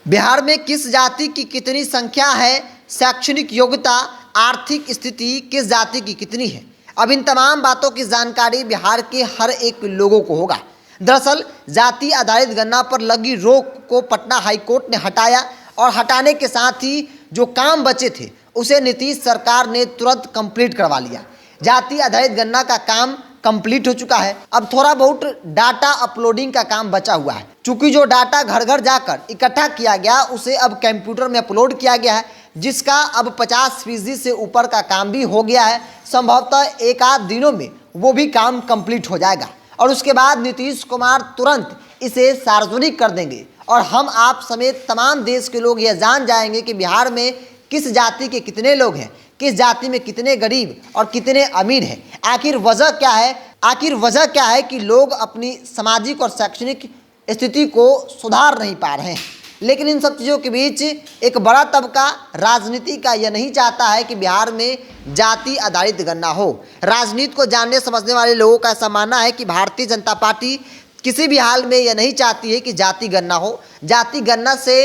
बिहार में किस जाति की कितनी संख्या है, शैक्षणिक योग्यता, आर्थिक स्थिति किस जाति की कितनी है। अब इन तमाम बातों की जानकारी बिहार के हर एक लोगों को होगा। दरअसल जाति आधारित गणना पर लगी रोक को पटना हाईकोर्ट ने हटाया और हटाने के साथ ही जो काम बचे थे उसे नीतीश सरकार ने तुरंत कंप्लीट करवा लिया। जाति आधारित गणना का काम कंप्लीट हो चुका है। अब थोड़ा बहुत डाटा अपलोडिंग का काम बचा हुआ है। चूंकि जो डाटा घर घर जाकर इकट्ठा किया गया उसे अब कंप्यूटर में अपलोड किया गया है, जिसका अब 50% से ऊपर का काम भी हो गया है। संभवतः एक आध दिनों में वो भी काम कंप्लीट हो जाएगा और उसके बाद नीतीश कुमार तुरंत इसे सार्वजनिक कर देंगे और हम आप समेत तमाम देश के लोग यह जान जाएंगे कि बिहार में किस जाति के कितने लोग हैं, किस जाति में कितने गरीब और कितने अमीर हैं। आखिर वजह क्या है कि लोग अपनी सामाजिक और शैक्षणिक स्थिति को सुधार नहीं पा रहे हैं। लेकिन इन सब चीज़ों के बीच एक बड़ा तबका राजनीति का यह नहीं चाहता है कि बिहार में जाति आधारित गणना हो। राजनीति को जानने समझने वाले लोगों का ऐसा मानना है कि भारतीय जनता पार्टी किसी भी हाल में यह नहीं चाहती है कि जाति गणना हो। जाति गणना से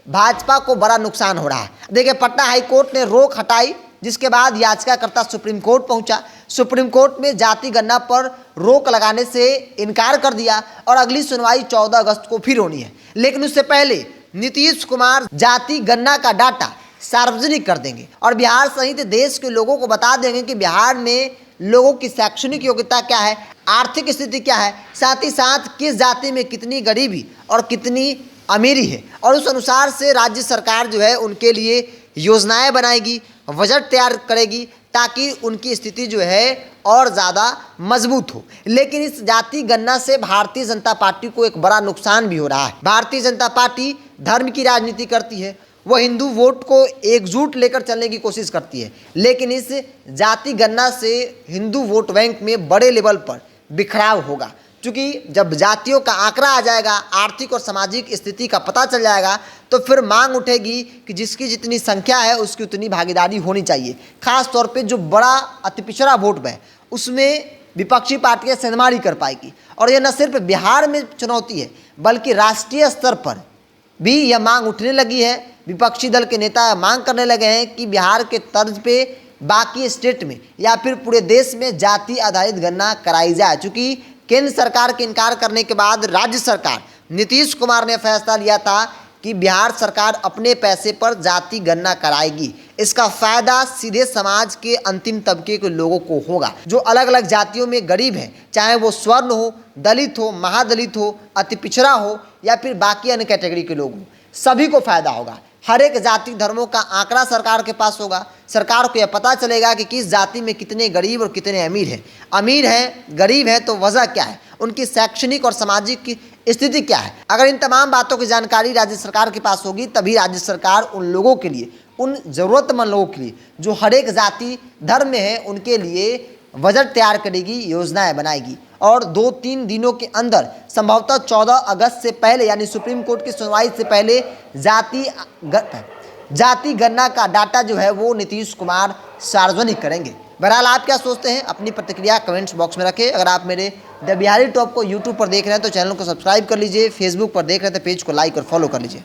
भाजपा को बड़ा नुकसान हो रहा है। देखिए, पटना हाईकोर्ट ने रोक हटाई, जिसके बाद याचिकाकर्ता सुप्रीम कोर्ट पहुंचा। सुप्रीम कोर्ट में जाति गणना पर रोक लगाने से इनकार कर दिया और अगली सुनवाई 14 अगस्त को फिर होनी है। लेकिन उससे पहले नीतीश कुमार जाति गणना का डाटा सार्वजनिक कर देंगे और बिहार सहित देश के लोगों को बता देंगे कि बिहार में लोगों की शैक्षणिक योग्यता क्या है, आर्थिक स्थिति क्या है, साथ ही साथ किस जाति में कितनी गरीबी और कितनी अमीरी है। और उस अनुसार से राज्य सरकार जो है उनके लिए योजनाएं बनाएगी, बजट तैयार करेगी ताकि उनकी स्थिति जो है और ज़्यादा मजबूत हो। लेकिन इस जाति गणना से भारतीय जनता पार्टी को एक बड़ा नुकसान भी हो रहा है। भारतीय जनता पार्टी धर्म की राजनीति करती है, वह हिंदू वोट को एकजुट लेकर चलने की कोशिश करती है। लेकिन इस जाति गणना से हिंदू वोट बैंक में बड़े लेवल पर बिखराव होगा, क्योंकि जब जातियों का आंकड़ा आ जाएगा, आर्थिक और सामाजिक स्थिति का पता चल जाएगा, तो फिर मांग उठेगी कि जिसकी जितनी संख्या है उसकी उतनी भागीदारी होनी चाहिए। खास तौर पे जो बड़ा अति पिछड़ा वोट है उसमें विपक्षी पार्टियां सेंधमारी कर पाएगी। और यह न सिर्फ बिहार में चुनौती है बल्कि राष्ट्रीय स्तर पर भी यह मांग उठने लगी है। विपक्षी दल के नेता मांग करने लगे हैं कि बिहार के तर्ज पे बाकी स्टेट में या फिर पूरे देश में जाति आधारित गणना कराई जाए। चूँकि केंद्र सरकार के इनकार करने के बाद राज्य सरकार नीतीश कुमार ने फैसला लिया था कि बिहार सरकार अपने पैसे पर जाति गणना कराएगी। इसका फ़ायदा सीधे समाज के अंतिम तबके के लोगों को होगा, जो अलग अलग जातियों में गरीब हैं, चाहे वो स्वर्ण हो, दलित हो, महादलित हो, अति पिछड़ा हो या फिर बाकी अन्य कैटेगरी के लोग हो, सभी को फ़ायदा होगा। हर एक जाति धर्मों का आंकड़ा सरकार के पास होगा। सरकार को यह पता चलेगा कि किस जाति में कितने गरीब और कितने अमीर हैं। अमीर हैं, गरीब हैं, तो वजह क्या है, उनकी शैक्षणिक और सामाजिक की स्थिति क्या है। अगर इन तमाम बातों की जानकारी राज्य सरकार के पास होगी तभी राज्य सरकार उन लोगों के लिए, उन ज़रूरतमंद लोगों के लिए जो हर एक जाति धर्म में है, उनके लिए बजट तैयार करेगी, योजनाएं बनाएगी। और 2-3 दिनों के अंदर संभवतः 14 अगस्त से पहले यानी सुप्रीम कोर्ट की सुनवाई से पहले जाति गणना का डाटा जो है वो नीतीश कुमार सार्वजनिक करेंगे। बहरहाल आप क्या सोचते हैं, अपनी प्रतिक्रिया कमेंट्स बॉक्स में रखें। अगर आप मेरे द बिहारी टॉप को यूट्यूब पर देख रहे हैं तो चैनल को सब्सक्राइब कर लीजिए, फेसबुक पर देख रहे हैं तो पेज को लाइक और फॉलो कर लीजिए।